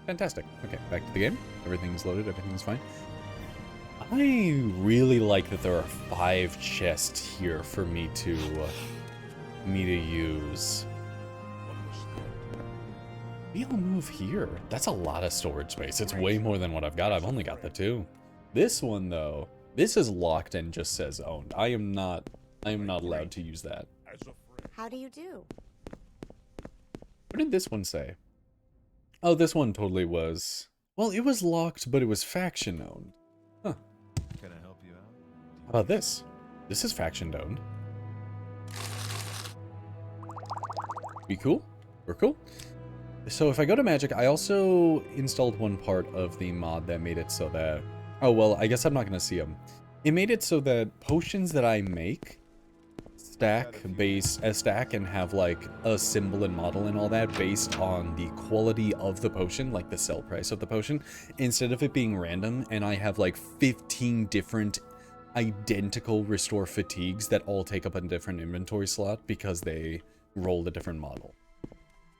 Fantastic. Okay, back to the game. Everything's loaded, everything's fine. I really like that there are 5 chests here for me to use. Maybe I'll move here. That's a lot of storage space. It's way more than what I've got. I've only got the 2. This one though, this is locked and just says owned. I am not allowed to use that. How do you do? What did this one say? Oh, this one totally was. Well, it was locked, but it was faction owned. Huh. Can I help you out? How about this? This is faction owned. Be cool? We're cool. So if I go to Magic, I also installed one part of the mod that made it so that... Oh, well, I guess I'm not going to see them. It made it so that potions that I make stack and have like a symbol and model and all that based on the quality of the potion, like the sell price of the potion, instead of it being random. And I have like 15 different identical restore fatigues that all take up a different inventory slot because they rolled a different model.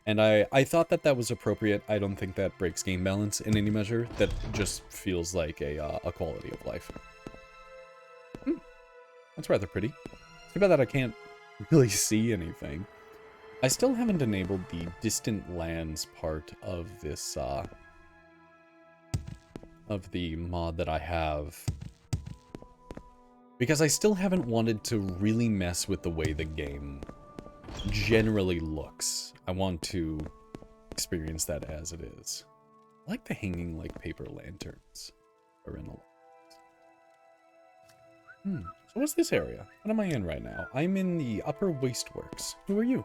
And I thought that that was appropriate. I don't think that breaks game balance in any measure. That just feels like a quality of life. That's rather pretty. Too bad that I can't really see anything. I still haven't enabled the distant lands part of this, of the mod that I have. Because I still haven't wanted to really mess with the way the game generally looks. I want to experience that as it is. I like the hanging like paper lanterns are in a So what's this area? What am I in right now? I'm in the Upper Wasteworks. Who are you?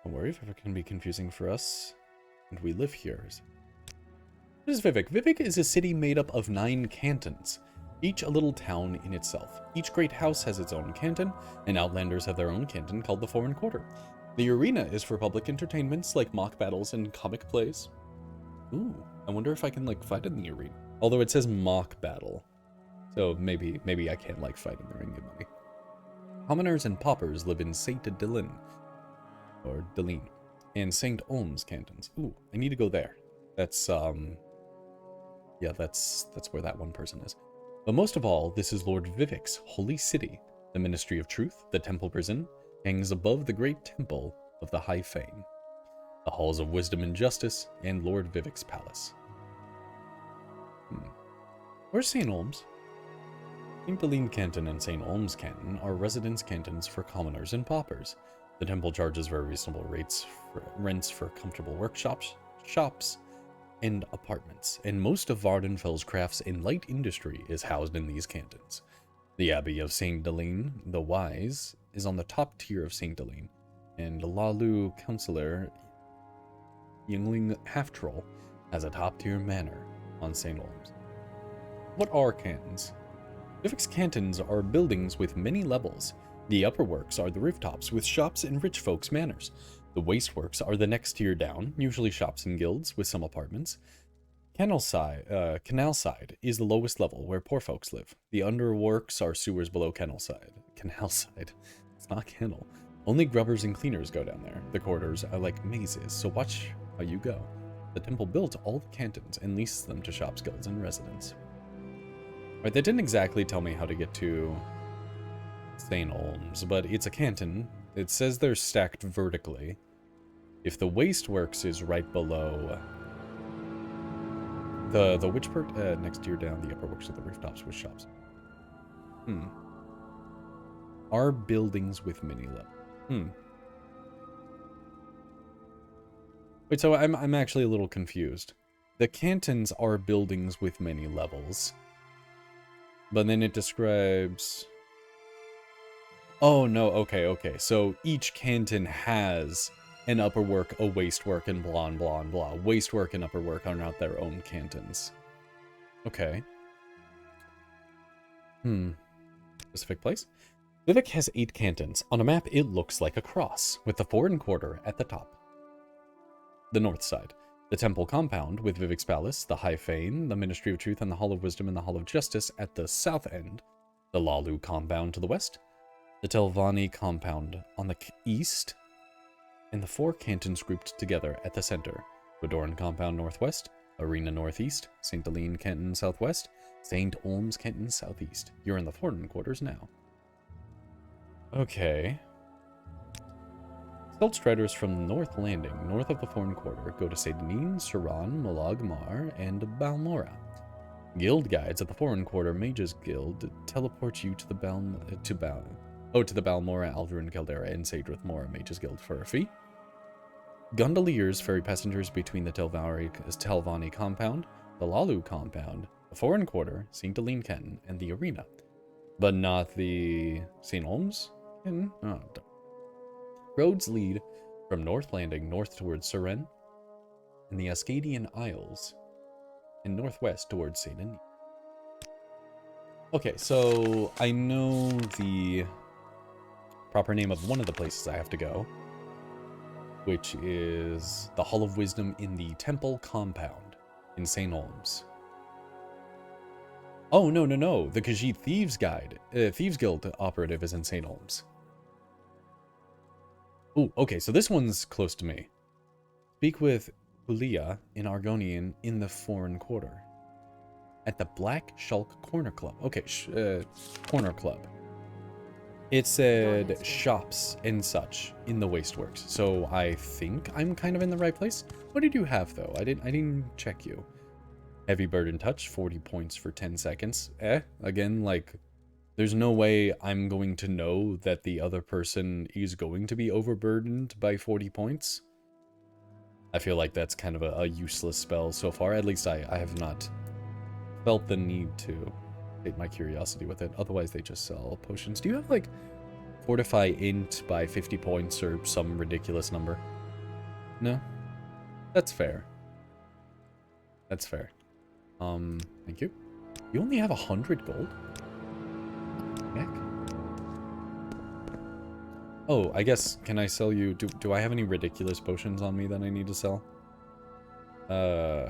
Don't worry if it can be confusing for us. And we live here. What is Vivek? Vivek is a city made up of 9 cantons, each a little town in itself. Each great house has its own canton, and Outlanders have their own canton called the Foreign Quarter. The arena is for public entertainments like mock battles and comic plays. Ooh, I wonder if I can like fight in the arena. Although it says mock battle. So maybe I can't like fight in the ring of money. Commoners and paupers live in Saint Delin, or Delin, and Saint Olm's cantons. Ooh, I need to go there. That's yeah, that's where that one person is. But most of all, this is Lord Vivek's holy city. The Ministry of Truth, the Temple Prison, hangs above the great temple of the High Fane, the halls of wisdom and justice, and Lord Vivek's palace. Where's St. Olm's? St. Delin Canton and St. Olm's Canton are residence cantons for commoners and paupers. The temple charges very reasonable rents for comfortable workshops, shops, and apartments, and most of Vardenfell's crafts and light industry is housed in these cantons. The Abbey of St. Delin, the Wise, is on the top tier of St. Delin, and Lalu Councillor Yingling Half-Troll has a top-tier manor on St. Olm's. What are cantons? Vivek's cantons are buildings with many levels. The upper works are the rooftops with shops and rich folks' manors. The wasteworks are the next tier down, usually shops and guilds with some apartments. Canal side is the lowest level where poor folks live. The underworks are sewers below canal side. It's not kennel. Only grubbers and cleaners go down there. The corridors are like mazes, so watch how you go. The temple built all the cantons and leased them to shops, guilds, and residents. Right, they didn't exactly tell me how to get to St. Olm's, but it's a canton. It says they're stacked vertically. If the wasteworks is right below the which part? Next tier down, the upper works are the rooftops with shops. Are buildings with many levels. Wait, so I'm actually a little confused. The cantons are buildings with many levels. But then it describes... Oh, no, okay. So each canton has an upper work, a waste work, and blah, and blah, and blah. Waste work and upper work are not their own cantons. Okay. Specific place? Vivek has 8 cantons. On a map, it looks like a cross, with the Foreign Quarter at the top. The north side. The temple compound, with Vivek's palace, the High Fane, the Ministry of Truth, and the Hall of Wisdom and the Hall of Justice at the south end. The Lalu compound to the west. The Telvanni compound on the east. And the 4 cantons grouped together at the center. Bedoran Compound northwest, Arena northeast, St. Deline Kenton southwest, St. Olms Kenton southeast. You're in the Fortin quarters now. Okay. Stealth Striders from North Landing, north of the Fortin quarter, go to St. Denis, Saran, Malag Mar, and Balmora. Guild guides at the Foreign Quarter Mages Guild teleport you to the Balmora, Alduin Caldera, and Sadrith Mora Mages Guild for a fee. Gondoliers ferry passengers between the Telvani compound, the Lalu compound, the Foreign Quarter, St. Deline Kenton, and the Arena, but not the St. Olms Kenton. Oh, roads lead from North Landing north towards Suren and the Ascadian Isles, and northwest towards St. Denis. Okay, so I know the proper name of one of the places I have to go, which is the Hall of Wisdom in the Temple Compound in St. Olms. Oh, no. The Khajiit Thieves Guild operative is in St. Olms. Oh, okay, so this one's close to me. Speak with Ulia in Argonian in the Foreign Quarter. At the Black Shulk Corner Club. Okay, Corner Club. It said shops and such in the Wasteworks, so I think I'm kind of in the right place. What did you have though? I didn't check you. Heavy Burden Touch, 40 points for 10 seconds. Again, like, there's no way I'm going to know that the other person is going to be overburdened by 40 points. I feel like that's kind of a useless spell so far. At least I have not felt the need to take my curiosity with it. Otherwise, they just sell potions. Do you have, like, Fortify Int by 50 points or some ridiculous number? No? That's fair. That's fair. Thank you. You only have 100 gold? Heck? Oh, I guess, can I sell you... Do I have any ridiculous potions on me that I need to sell? I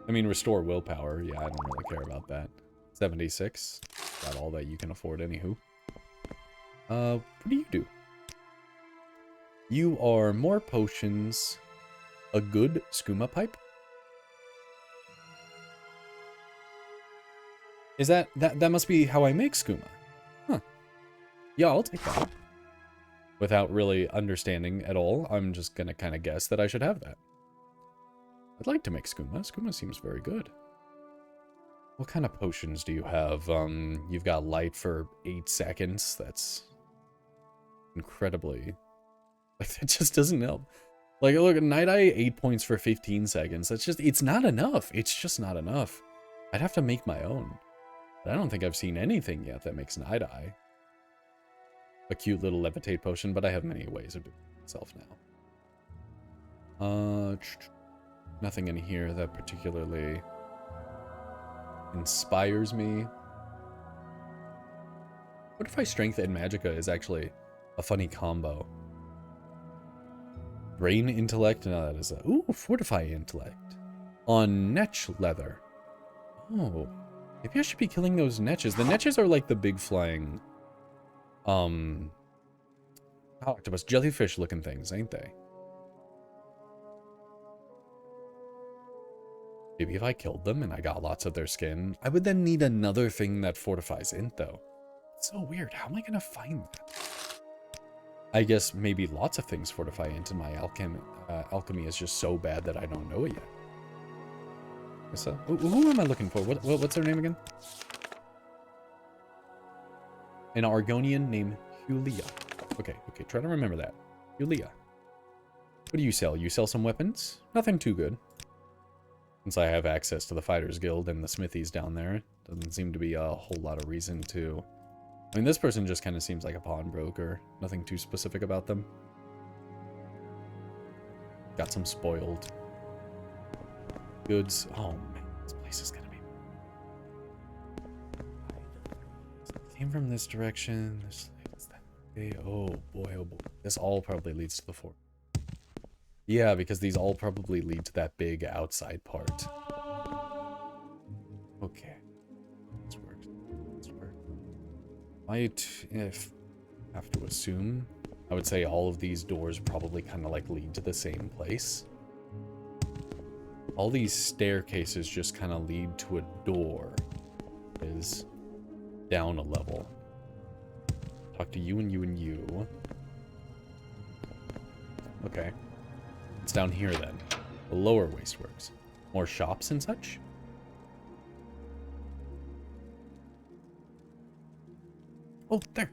mean, restore willpower. Yeah, I don't really care about that. 76. Got all that you can afford, anywho. What do you do? You are more potions, a good skooma pipe. Is that must be how I make skooma? Huh. Yeah, I'll take that. Without really understanding at all, I'm just gonna kind of guess that I should have that. I'd like to make skooma. Skooma seems very good. What kind of potions do you have? You've got light for 8 seconds. That's incredibly... Like, that just doesn't help. Like, look, Night Eye, 8 points for 15 seconds. That's just... It's not enough. It's just not enough. I'd have to make my own. But I don't think I've seen anything yet that makes Night Eye. A cute little levitate potion, but I have many ways of doing it myself now. Nothing in here that particularly inspires me. What if Strength and Magicka is actually a funny combo? Brain Intellect? No, that is a... Ooh, Fortify Intellect. On Netch Leather. Oh. Maybe I should be killing those Netches. The Netches are like the big flying... octopus, jellyfish looking things, ain't they? Maybe if I killed them and I got lots of their skin, I would then need another thing that fortifies int, though. It's so weird. How am I gonna find that? I guess maybe lots of things fortify int, and my alchemy is just so bad that I don't know it yet. So, who am I looking for? What's her name again? An Argonian named Hulia. Okay, try to remember that. Hulia. What do you sell? You sell some weapons? Nothing too good. Since I have access to the Fighters Guild and the smithies down there, doesn't seem to be a whole lot of reason to... I mean, this person just kind of seems like a pawnbroker. Nothing too specific about them. Got some spoiled goods. Oh man, this place is gonna be... Came from this direction. This that way. Oh boy, oh boy. This all probably leads to the fort. Yeah, because these all probably lead to that big outside part. Okay. This works. This works. If I have to assume, I would say all of these doors probably kind of like lead to the same place. All these staircases just kind of lead to a door. Is down a level. Talk to you and you and you. Okay. It's down here then. The lower wasteworks. More shops and such? Oh, there.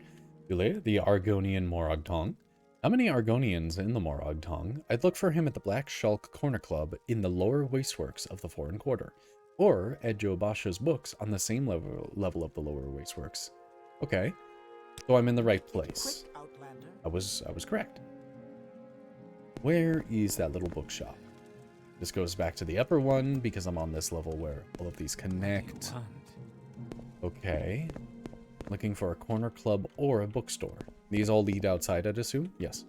Julia, the Argonian Moragtong. How many Argonians in the Moragtong? I'd look for him at the Black Shulk Corner Club in the lower wasteworks of the Foreign Quarter. Or at Joe Basha's books on the same level of the lower wasteworks. Okay. So I'm in the right place. I was correct. Where is that little bookshop? This goes back to the upper one because I'm on this level where all of these connect. Okay. Looking for a corner club or a bookstore. These all lead outside, I'd assume? Yes.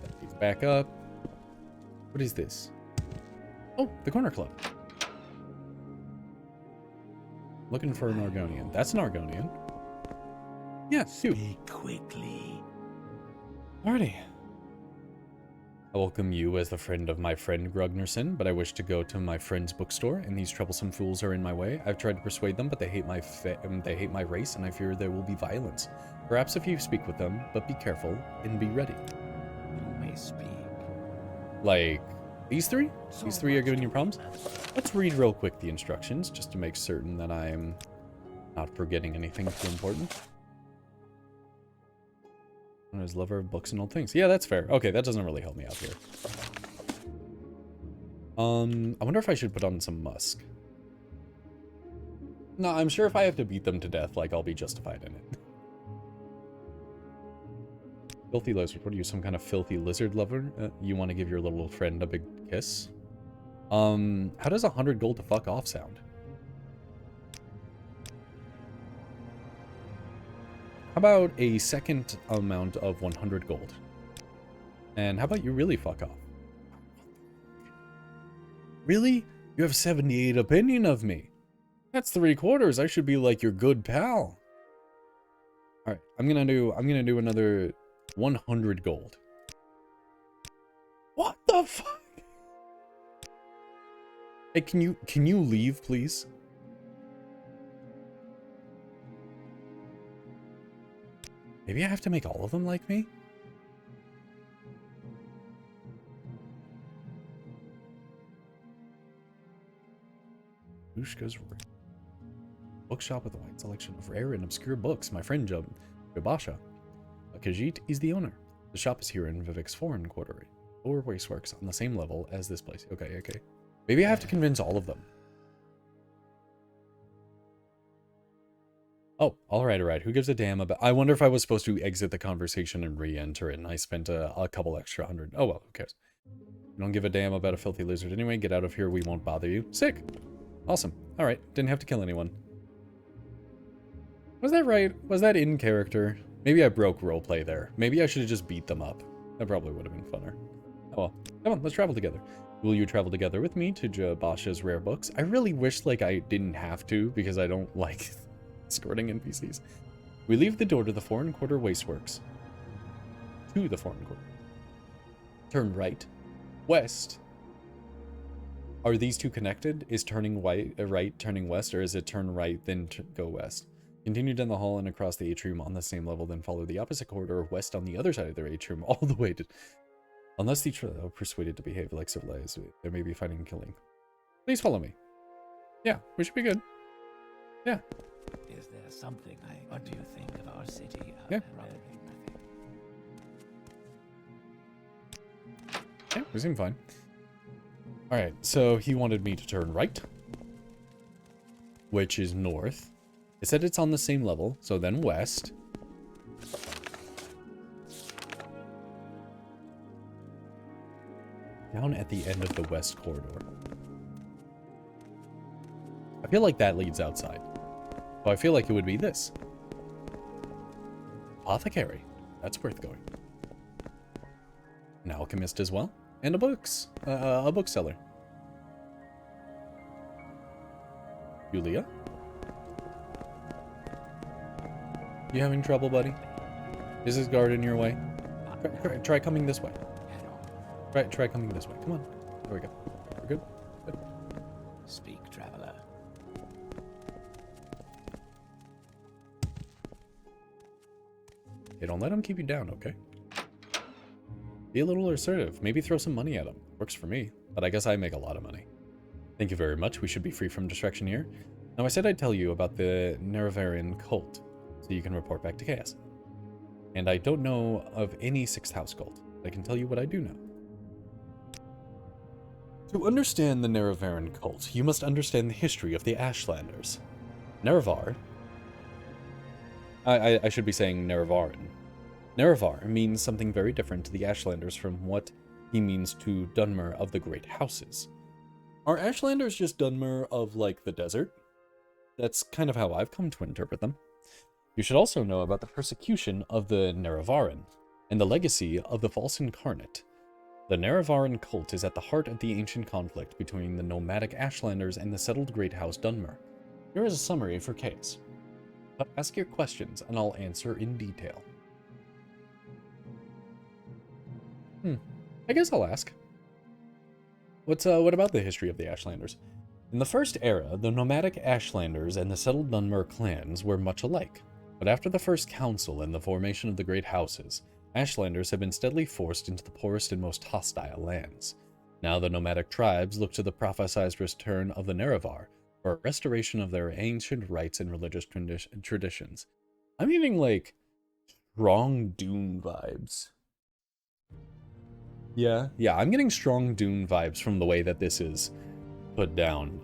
That leads back up. What is this? Oh, the corner club. Looking for an Argonian. That's an Argonian. Yeah, cute. Speak quickly. Alrighty. I welcome you as the friend of my friend Grugnerson, but I wish to go to my friend's bookstore, and these troublesome fools are in my way. I've tried to persuade them, but they hate my race, and I fear there will be violence. Perhaps if you speak with them, but be careful and be ready. You may speak. Like, these three? These three are giving you problems? Let's read real quick the instructions, just to make certain that I'm not forgetting anything too important. As lover of books and old things. Yeah, that's fair. Okay, that doesn't really help me out here. I wonder if I should put on some musk. No, I'm sure if I have to beat them to death, like, I'll be justified in it. Filthy lizard. What are you, some kind of filthy lizard lover? You want to give your little friend a big kiss? How does 100 gold to fuck off sound? How about a second amount of 100 gold? And how about you really fuck off? Really? You have 78 opinion of me. That's 3/4. I should be like your good pal. Alright, I'm gonna do another 100 gold. What the fuck? Hey, can you leave, please? Maybe I have to make all of them like me? Ushka's bookshop with a wide selection of rare and obscure books. My friend Jabasha. Khajiit is the owner. The shop is here in Vivek's Foreign Quarter, or Wasteworks, on the same level as this place. Okay. Maybe I have to convince all of them. Oh, alright. Who gives a damn about... I wonder if I was supposed to exit the conversation and re-enter it, and I spent a couple extra 100. Oh well, who cares? You don't give a damn about a filthy lizard anyway. Get out of here, we won't bother you. Sick! Awesome. Alright, didn't have to kill anyone. Was that right? Was that in character? Maybe I broke roleplay there. Maybe I should have just beat them up. That probably would have been funner. Oh well. Come on, let's travel together. Will you travel together with me to Jabasha's rare books? I really wish, like, I didn't have to, because I don't like... escorting NPCs. We leave the door to the Foreign Quarter Wasteworks. To the Foreign Quarter. Turn right. West. Are these two connected? Is turning right turning west, or is it turn right then go west? Continue down the hall and across the atrium on the same level, then follow the opposite corridor west on the other side of the atrium all the way to... Unless the trio are persuaded to behave like civilized, there may be fighting and killing. Please follow me. Yeah, we should be good. Yeah. Is there something what do you think of our city? Yeah. Yeah, we seem fine. Alright, so he wanted me to turn right, which is north. It said it's on the same level, so then west. Down at the end of the west corridor. I feel like that leads outside. So I feel like it would be this. Apothecary. That's worth going. An alchemist as well. And a bookseller. Julia? You having trouble, buddy? Is this guard in your way? Try coming this way. Try coming this way. Come on. There we go. We're good. Good. Speak, traveler. Hey, don't let him keep you down, okay? Be a little assertive. Maybe throw some money at him. Works for me, but I guess I make a lot of money. Thank you very much. We should be free from distraction here. Now, I said I'd tell you about the Nerevarine cult, so you can report back to Chaos. And I don't know of any 6th house cult. I can tell you what I do know. To understand the Nerevarine cult, you must understand the history of the Ashlanders. Nerevar... I should be saying Nerevarin. Nerevar means something very different to the Ashlanders from what he means to Dunmer of the Great Houses. Are Ashlanders just Dunmer of, like, the desert? That's kind of how I've come to interpret them. You should also know about the persecution of the Nerevarin, and the legacy of the false incarnate. The Nerevarin cult is at the heart of the ancient conflict between the nomadic Ashlanders and the settled Great House Dunmer. Here is a summary for Chaos. Ask your questions, and I'll answer in detail. I guess I'll ask. What about the history of the Ashlanders? In the first era, the nomadic Ashlanders and the settled Dunmer clans were much alike. But after the First Council and the formation of the Great Houses, Ashlanders have been steadily forced into the poorest and most hostile lands. Now the nomadic tribes look to the prophesized return of the Nerevar for a restoration of their ancient rites and religious traditions. I'm getting, like, strong Dune vibes. Yeah, I'm getting strong Dune vibes from the way that this is put down.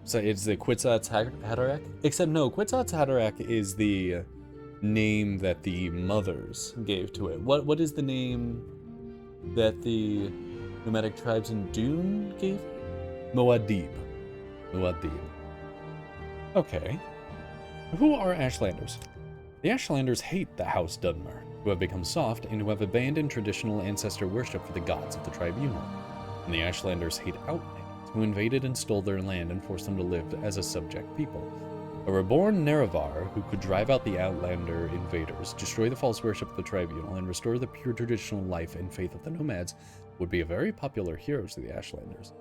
So it's the Kwisatz Haderach? Except no, Kwisatz Haderach is the name that the mothers gave to it. What is the name that the nomadic tribes in Dune gave? Muad'Dib. Okay. Who are Ashlanders? The Ashlanders hate the House Dunmer, who have become soft and who have abandoned traditional ancestor worship for the gods of the tribunal. And the Ashlanders hate outlanders, who invaded and stole their land and forced them to live as a subject people. A reborn Nerevar who could drive out the Outlander invaders, destroy the false worship of the tribunal, and restore the pure traditional life and faith of the nomads would be a very popular hero to the Ashlanders.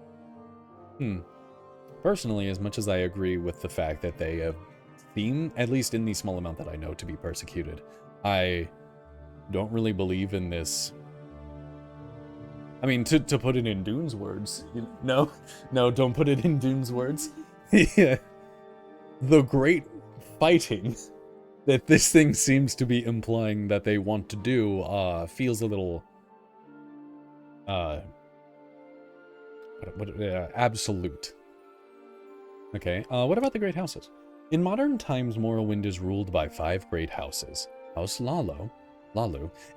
Personally, as much as I agree with the fact that they have seemed, at least in the small amount that I know, to be persecuted, I don't really believe in this. I mean, to put it in Dune's words, no, don't put it in Dune's words. Yeah. The great fighting that this thing seems to be implying that they want to do feels a little absolute. Okay, what about the Great Houses? In modern times, Morrowind is ruled by 5 great houses. House Lalu.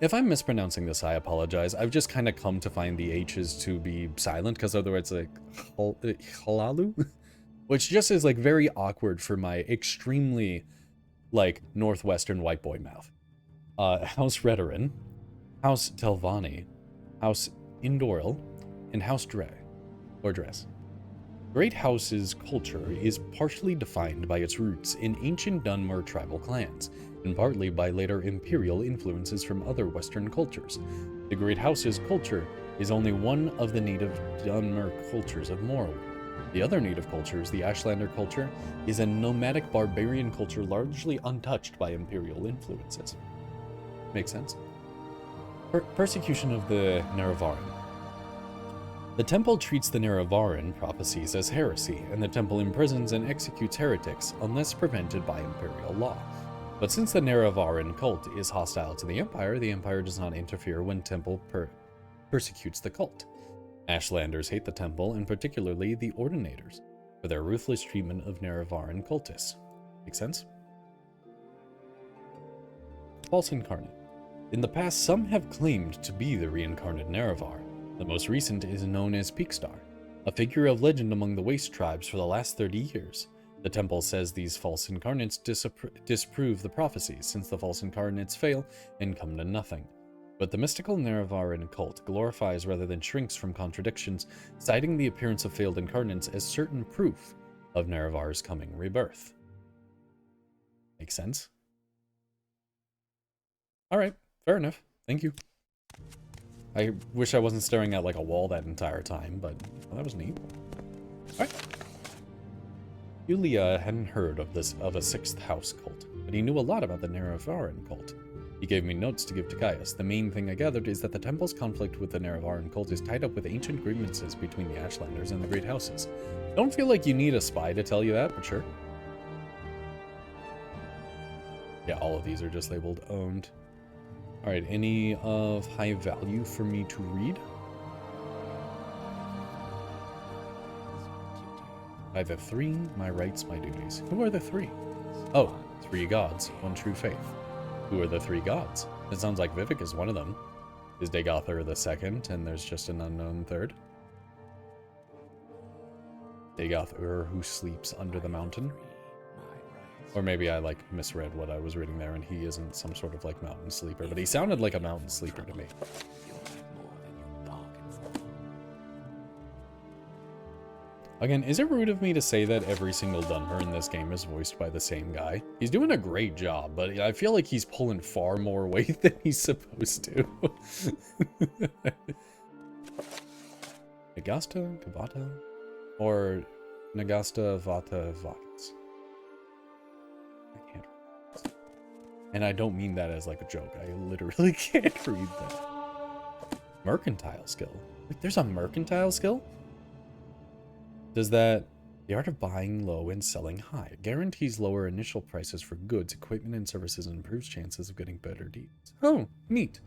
If I'm mispronouncing this, I apologize. I've just kind of come to find the H's to be silent, because otherwise it's like Halalu? Which just is like very awkward for my extremely like northwestern white boy mouth. House Redoran, House Telvanni, House Indoril, and House Dress. Great House's culture is partially defined by its roots in ancient Dunmer tribal clans, and partly by later imperial influences from other Western cultures. The Great House's culture is only one of the native Dunmer cultures of Morrowind. The other native cultures, the Ashlander culture, is a nomadic barbarian culture largely untouched by imperial influences. Makes sense? Persecution of the Nerevarin. The temple treats the Nerevarin prophecies as heresy, and the temple imprisons and executes heretics unless prevented by imperial law. But since the Nerevarin cult is hostile to the Empire does not interfere when temple persecutes the cult. Ashlanders hate the temple, and particularly the Ordinators, for their ruthless treatment of Nerevarin cultists. Make sense? False Incarnate. In the past, some have claimed to be the reincarnate Nerevar. The most recent is known as Peakstar, a figure of legend among the Waste tribes for the last 30 years. The temple says these false incarnates disprove the prophecies, since the false incarnates fail and come to nothing. But the mystical Nerevarin cult glorifies rather than shrinks from contradictions, citing the appearance of failed incarnates as certain proof of Nerevar's coming rebirth. Makes sense? Alright, fair enough. Thank you. I wish I wasn't staring at like a wall that entire time, but well, that was neat. Alright. Yulia hadn't heard of a sixth house cult, but he knew a lot about the Neravaran cult. He gave me notes to give to Gaius. The main thing I gathered is that the temple's conflict with the Neravaran cult is tied up with ancient grievances between the Ashlanders and the Great Houses. Don't feel like you need a spy to tell you that, but sure. Yeah, all of these are just labeled owned. Alright, any of high value for me to read? By the three, my rights, my duties. Who are the three? Oh, three gods, one true faith. Who are the three gods? It sounds like Vivek is one of them. Is Dagother the second, and there's just an unknown third? Dagother who sleeps under the mountain? Or maybe I, like, misread what I was reading there, and he isn't some sort of, like, mountain sleeper, but he sounded like a mountain sleeper to me. Again, is it rude of me to say that every single Dunmer in this game is voiced by the same guy? He's doing a great job, but I feel like he's pulling far more weight than he's supposed to. Nagasta Kavata? Or Nagasta Vata Vatas? I can't read this. And I don't mean that as like a joke. I literally can't read that. Mercantile skill? Like, there's a mercantile skill? Does that... The art of buying low and selling high. Guarantees lower initial prices for goods, equipment, and services and improves chances of getting better deals. Oh, neat.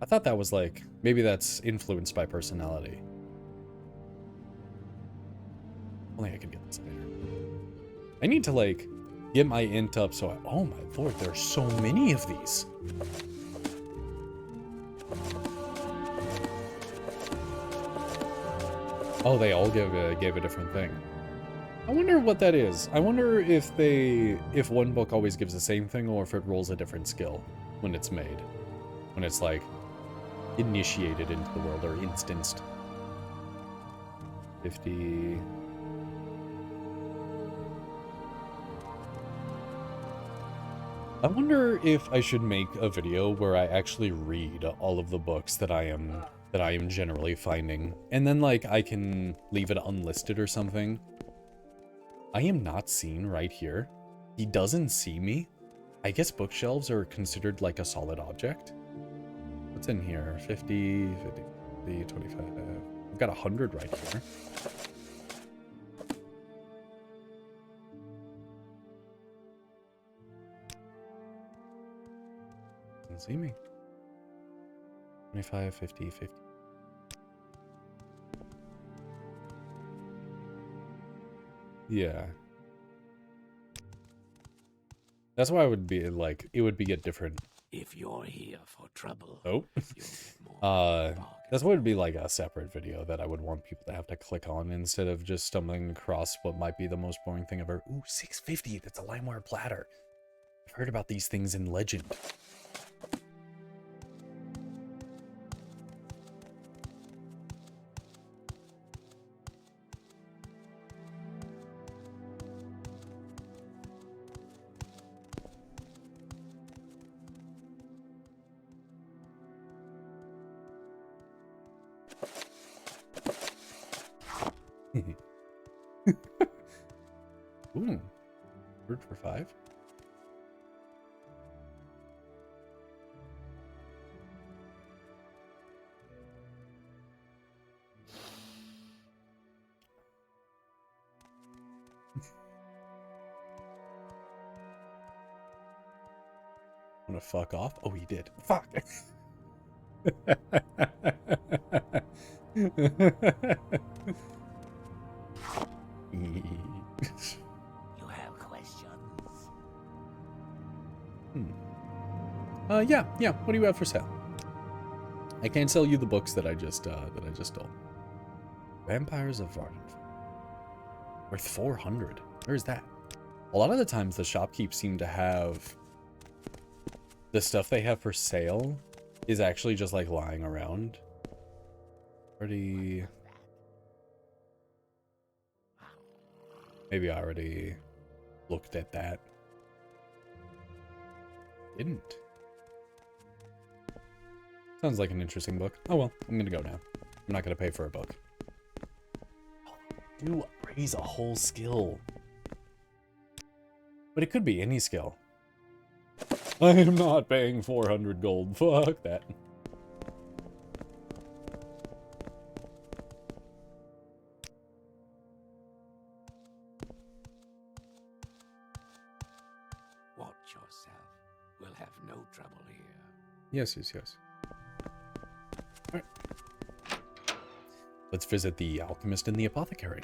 I thought that was like... Maybe that's influenced by personality. Only I could get this later. I need to like... Get my int up so I... Oh my lord, there's so many of these. Oh, they all gave a different thing. I wonder what that is. I wonder if one book always gives the same thing or if it rolls a different skill when it's made. When it's like initiated into the world or instanced. 50. I wonder if I should make a video where I actually read all of the books that I am generally finding, and then like I can leave it unlisted or something. I am not seen right here. He doesn't see me. I guess bookshelves are considered like a solid object. What's in here? 50, 50, 25. I've got 100 right here. Doesn't see me. 25, 50, 50. Yeah. That's why it would be like, it would be a different... If you're here for trouble, oh. That's what would be like a separate video that I would want people to have to click on instead of just stumbling across what might be the most boring thing ever. Ooh, 650, that's a limewire platter. I've heard about these things in Legend. Ooh, bird for 5. Wanna fuck off? Oh, he did. Fuck. You have questions? Yeah. What do you have for sale? I can't sell you the books that I just stole. Vampires of Varden. Worth 400. Where's that? A lot of the times the shopkeep seem to have the stuff they have for sale is actually just like lying around. Maybe I already looked at that. Didn't. Sounds like an interesting book. Oh well, I'm gonna go now. I'm not gonna pay for a book. Do raise a whole skill. But it could be any skill. I am not paying 400 gold. Fuck that. Watch yourself. We'll have no trouble here. Yes. Alright. Let's visit the alchemist and the apothecary.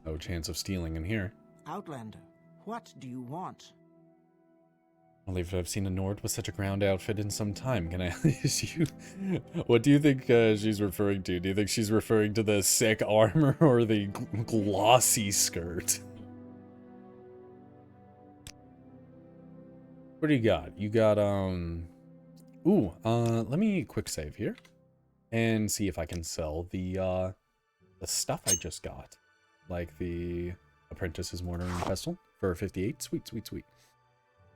No chance of stealing in here. Outlander, what do you want? I don't believe I've seen a Nord with such a ground outfit in some time. Can I ask you? What do you think she's referring to? Do you think she's referring to the sick armor or the glossy skirt? What do you got? You got, let me quick save here and see if I can sell the stuff I just got. Like the Apprentice's Mortar and Pestle for 58. Sweet.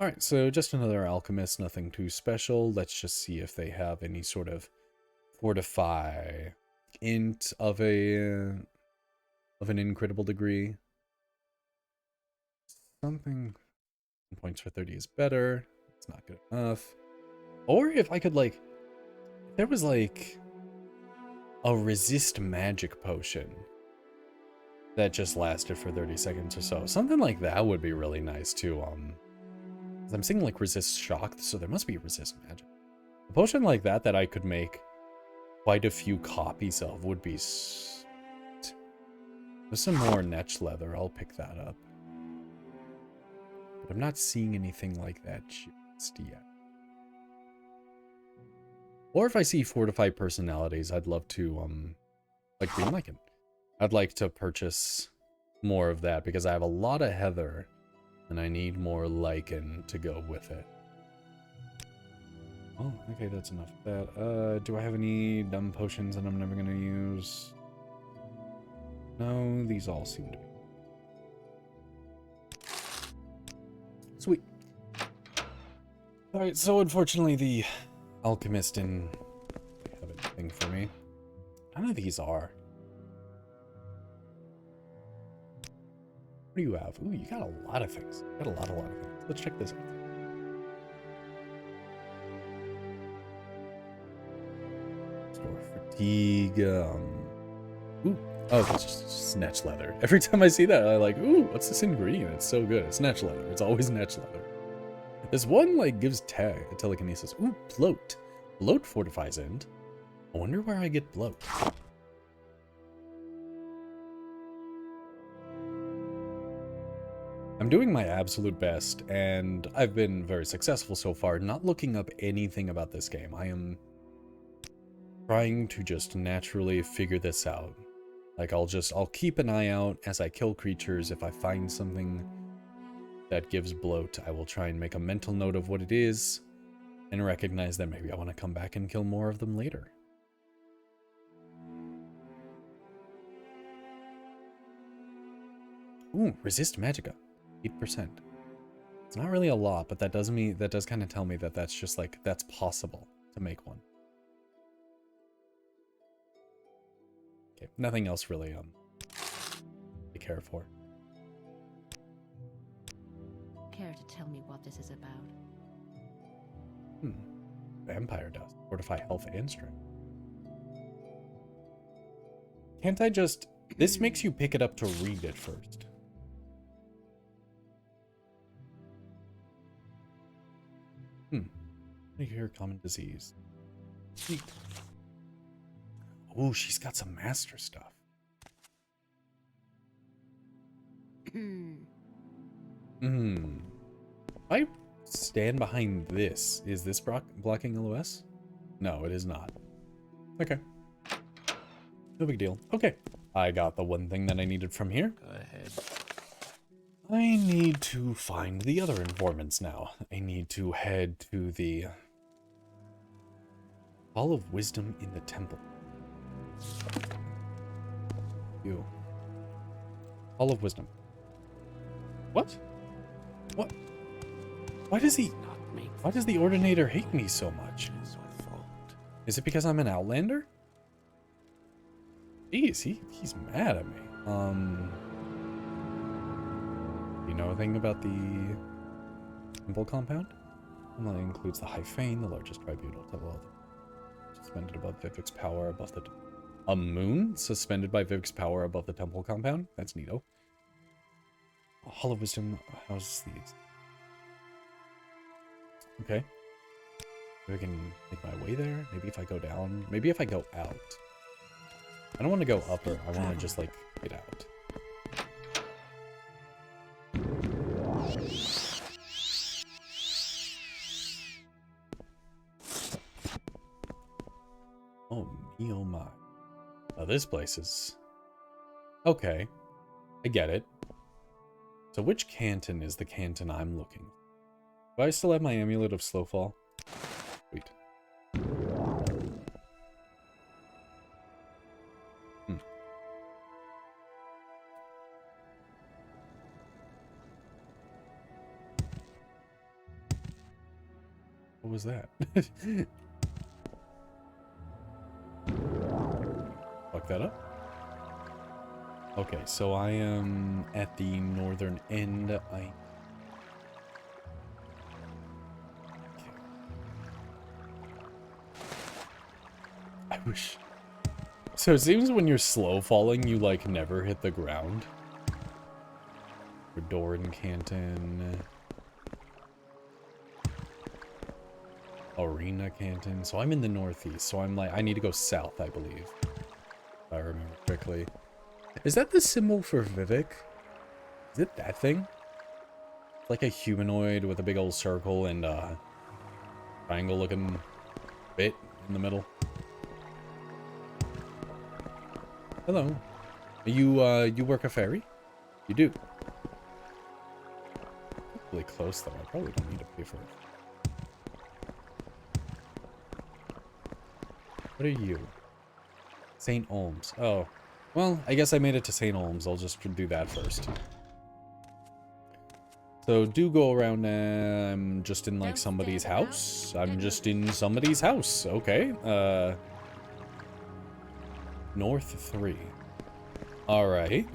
Alright, so just another alchemist, nothing too special. Let's just see if they have any sort of fortify int of an incredible degree. Something points for 30 is better. It's not good enough. Or if I could if there was like a resist magic potion that just lasted for 30 seconds or so. Something like that would be really nice too. I'm seeing like resist shock, so there must be resist magic. A potion like that I could make quite a few copies of would be sweet. There's some more netch leather, I'll pick that up. But I'm not seeing anything like that just yet. Or if I see fortified personalities, I'd love to, like Green Lichen. I'd like to purchase more of that because I have a lot of heather and I need more lichen to go with it. Oh, okay, that's enough of that. Do I have any dumb potions that I'm never going to use? No, these all seem to be. Sweet. Alright, so unfortunately the alchemist didn't have anything for me. None of these are. What do you have? Ooh, you got a lot of things. You got a lot of things. Let's check this out. Store fatigue. Ooh. Oh, it's just snatch leather. Every time I see that, I like, ooh, what's this ingredient? It's so good. It's snatch leather. It's always snatch leather. This one, gives telekinesis. Ooh, bloat. Bloat fortifies end. I wonder where I get bloat. I'm doing my absolute best, and I've been very successful so far, not looking up anything about this game. I am trying to just naturally figure this out. I'll keep an eye out as I kill creatures. If I find something that gives bloat, I will try and make a mental note of what it is, and recognize that maybe I want to come back and kill more of them later. Ooh, resist magicka. 8%. It's not really a lot, but that does kind of tell me that that's just that's possible to make one. Okay, nothing else really to care for. Care to tell me what this is about? Vampire dust. Fortify health and strength. Can't I just... This makes you pick it up to read it first. I hear common disease. Sweet. Oh, she's got some master stuff. If I stand behind this, is this blocking LOS? No, it is not. Okay. No big deal. Okay. I got the one thing that I needed from here. Go ahead. I need to find the other informants now. I need to head to the Hall of Wisdom in the Temple. You. Hall of Wisdom. What? What? Why does he... Not make Why does the Ordinator hate me so much? this or fault. Is it because I'm an Outlander? Jeez, he's mad at me. You know anything about the temple compound? Well, that includes the High Fane, the largest tribunal temple suspended above Vivek's power above the... A moon suspended by Vivek's power above the temple compound? That's neato. A Hall of Wisdom houses these. Okay. Maybe I can make my way there. Maybe if I go down. Maybe if I go out. I don't want to go up, or I want to just, like, get out. Oh, me oh my. Now this place is... Okay. I get it. So which canton is the canton I'm looking for? Do I still have my amulet of Slowfall? Sweet. What was that? Fuck that up. Okay, so I am at the northern end. I wish... So it seems when you're slow falling, you, like, never hit the ground. Redoran Canton. Arena Canton. So I'm in the northeast, so I'm like, I need to go south, I believe. If I remember correctly. Is that the symbol for Vivek? Is it that thing? Like a humanoid with a big old circle and a triangle looking bit in the middle. Hello. You work a ferry? You do. Really close though. I probably don't need to pay for it. What are you? St. Olms. Oh. Well, I guess I made it to St. Olms. I'll just do that first. So, do go around, I'm just in, like, somebody's house. I'm just in somebody's house. Okay. North 3. Alright.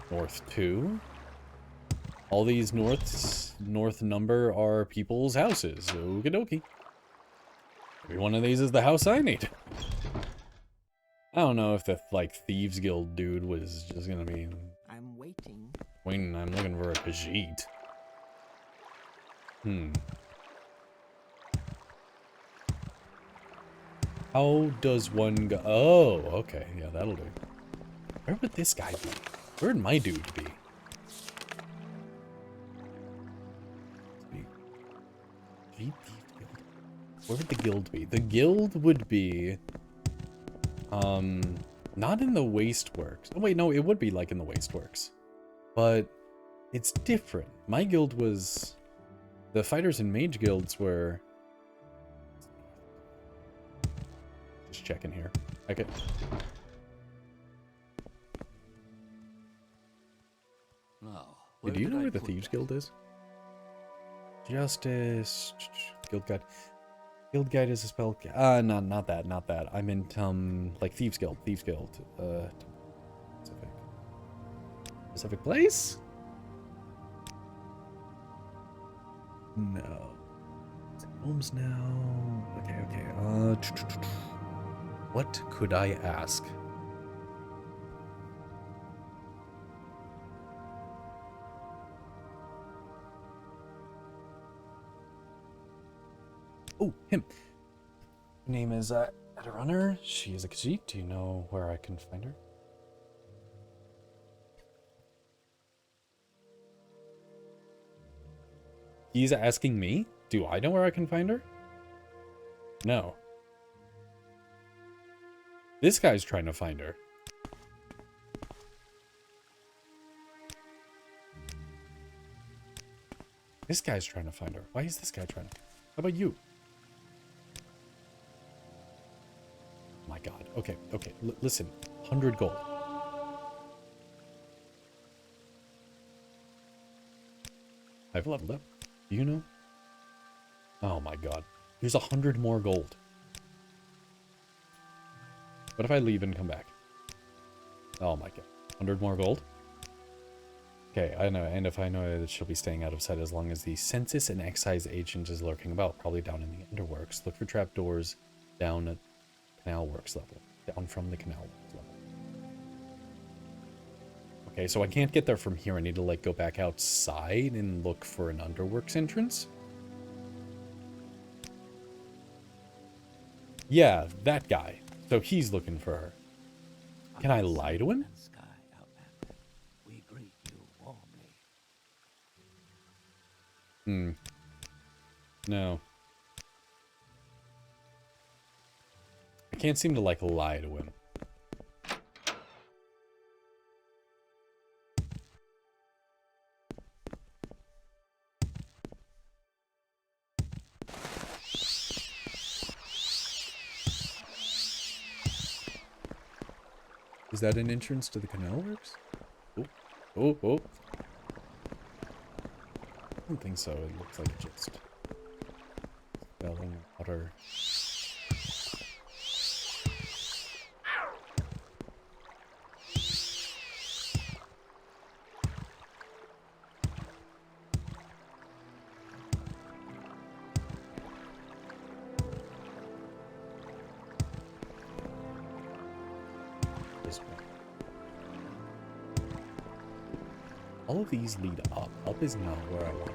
North 2. All these north number are people's houses. Okie dokie. Every one of these is the house I need. I don't know if the, like, Thieves Guild dude was just gonna be... I'm waiting. I'm looking for a Khajiit. How does one go... Oh, okay. Yeah, that'll do. Where would this guy be? Where would my dude be? Where would the guild be? The guild would be... not in the Wasteworks. Oh, wait, no, it would be, like, in the Wasteworks. But it's different. My guild was... The Fighters and Mage guilds were... Just checking here. Okay. Now, Do you know where the Thieves Guild is? Justice... Guild Guide. Guild Guide is a spell... no, not that. I meant, like, Thieves Guild. Specific place? No. Homes now. Okay. What could I ask? Oh, him. Her name is Etta Runner. She is a Khajiit. Do you know where I can find her? He's asking me? Do I know where I can find her? No. This guy's trying to find her. This guy's trying to find her. Why is this guy trying to... How about you? My god. Okay. Listen. 100 gold. I've leveled up. Do you know? Oh my god. Here's 100 more gold. What if I leave and come back? Oh my god. 100 more gold? Okay, I know. And if I know that she'll be staying out of sight as long as the census and excise agent is lurking about, probably down in the underworks. Look for trapdoors down at canal works level. Down from the canal works level. Okay, so I can't get there from here. I need to, like, go back outside and look for an underworks entrance? Yeah, that guy. So he's looking for her. Can I lie to him? Sky, Outlander. We greet you warmly. No. I can't seem to, like, lie to him. Is that an entrance to the canal works? Oh, oh, oh. I don't think so. It looks like just spelling water. This way. All of these lead up. Up is not where I want.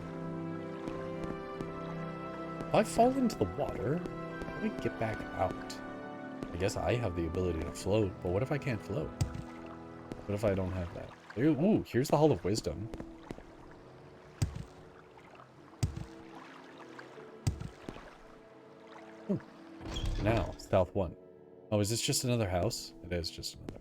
If I fall into the water, how do I get back out? I guess I have the ability to float, but what if I can't float? What if I don't have that? Ooh, here's the Hall of Wisdom. Ooh. Now, South 1. Oh, is this just another house? It is just another.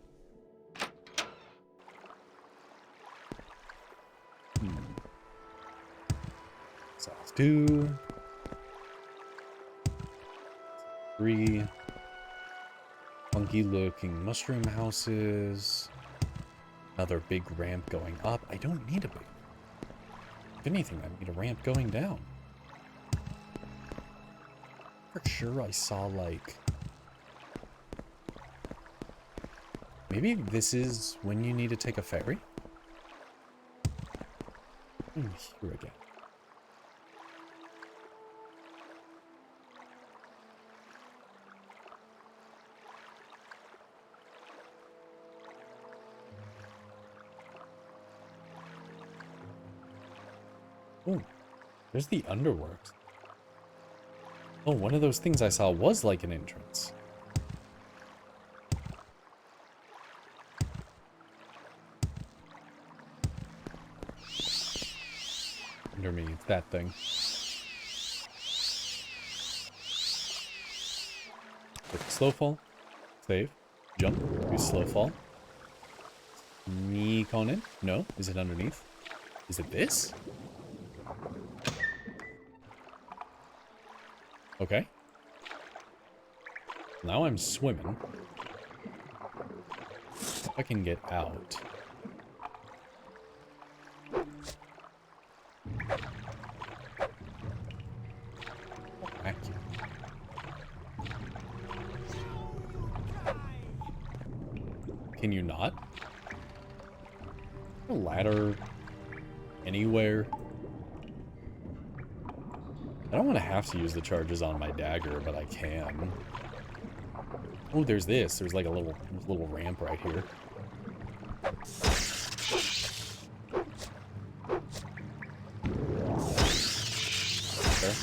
South 2. 3. Funky looking mushroom houses. Another big ramp going up. I don't need a big. If anything, I need a ramp going down. For sure I saw, like, maybe this is when you need to take a ferry? Here again. Oh, there's the underworks. Oh, one of those things I saw was like an entrance. Under me, it's that thing. Quick slow fall. Save. Jump. Do slow fall. Me Conan? No. Is it underneath? Is it this? Okay. Now I'm swimming. If I can get out. Thank you. Can you not? A ladder anywhere? I don't want to have to use the charges on my dagger, but I can. Oh, there's this. There's like a little ramp right here. Okay.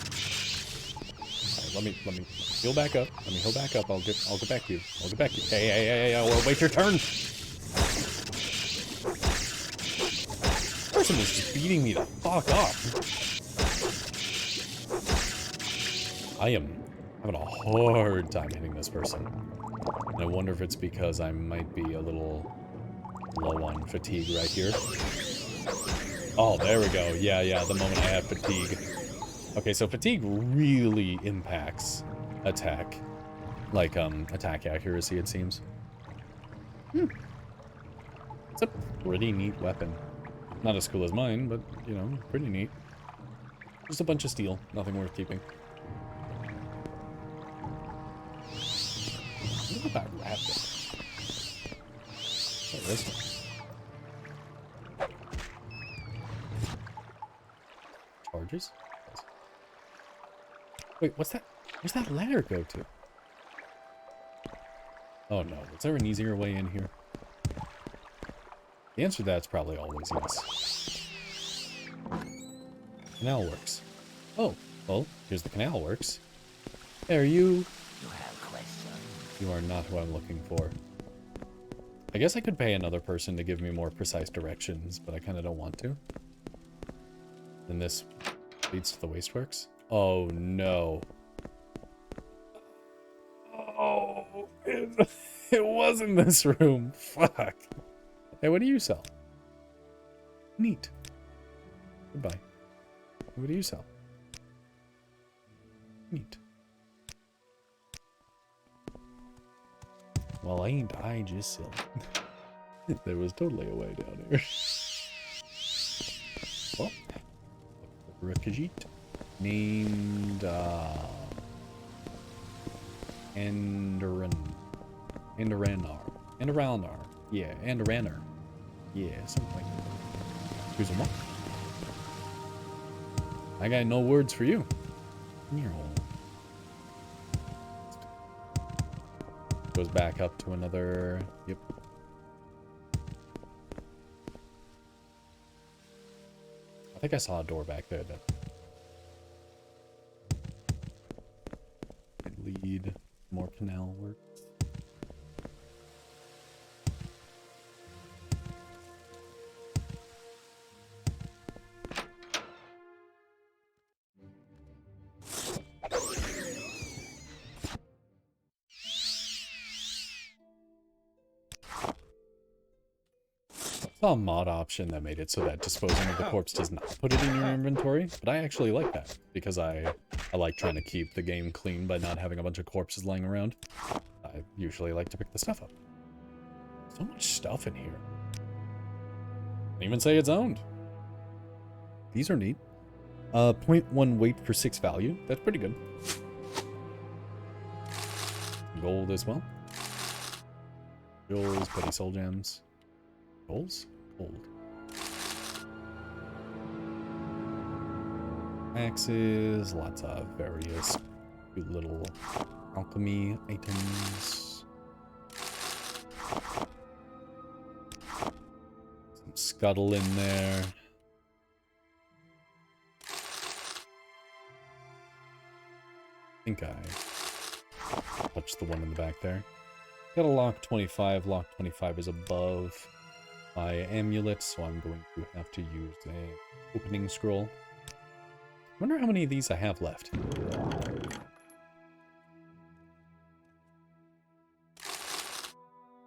Right, let me heal back up. Let me heal back up. I'll get back to you. I'll get back to you. Hey, well, wait your turn. This person was just beating me the fuck up. I am having a hard time hitting this person. And I wonder if it's because I might be a little low on fatigue right here. Oh, there we go. Yeah, the moment I have fatigue. Okay, so fatigue really impacts attack. Like, attack accuracy, it seems. It's a pretty neat weapon. Not as cool as mine, but, you know, pretty neat. Just a bunch of steel. Nothing worth keeping. What about that rabbit? Oh, this one. Charges? Wait, what's that? Where's that ladder go to? Oh no, is there an easier way in here? The answer to that's probably always yes. Canal works. Oh, well, here's the canal works. Hey, are you... You have questions? You are not who I'm looking for. I guess I could pay another person to give me more precise directions, but I kind of don't want to. Then this leads to the wasteworks. Oh no. Oh, it was in this room. Fuck. Hey, what do you sell? Neat. Goodbye. What do you sell? Neat. Well, ain't I just silly. There was totally a way down here. Well, Rakajit named Andaranar. Yeah, Andaranar. Yeah, something like that. Here's a one. I got no words for you. Come here, hole. Goes back up to another. Yep. I think I saw a door back there that could lead more canal work. I saw a mod option that made it so that disposing of the corpse does not put it in your inventory, but I actually like that because I like trying to keep the game clean by not having a bunch of corpses lying around. I usually like to pick the stuff up. So much stuff in here. Can't even say it's owned. These are neat. 0.1 weight for 6 value. That's pretty good. Gold as well. Jewels, petty soul gems. Goals? Gold. Axes, lots of various cute little alchemy items. Some scuttle in there. I think I touched the one in the back there. Got a lock 25. Lock 25 is above my amulet, so I'm going to have to use a opening scroll. Wonder how many of these I have left.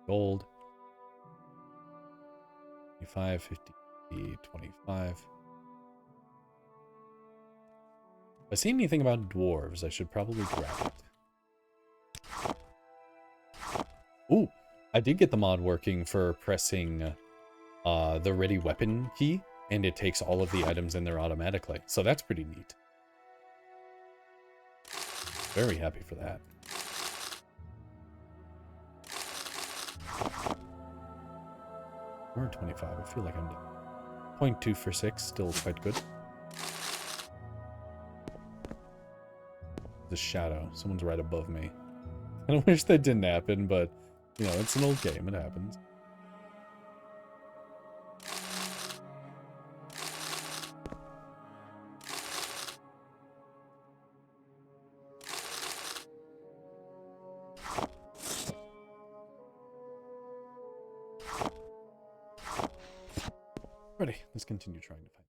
Gold. 25, 50, 25. If I see anything about dwarves, I should probably grab it. Ooh, I did get the mod working for pressing the ready weapon key, and it takes all of the items in there automatically. So that's pretty neat. Very happy for that. We're at 25. I feel like I'm done. 0.2 for 6, still quite good. The shadow. Someone's right above me. I wish that didn't happen, but, you know, it's an old game. It happens. Ready. Let's continue trying to find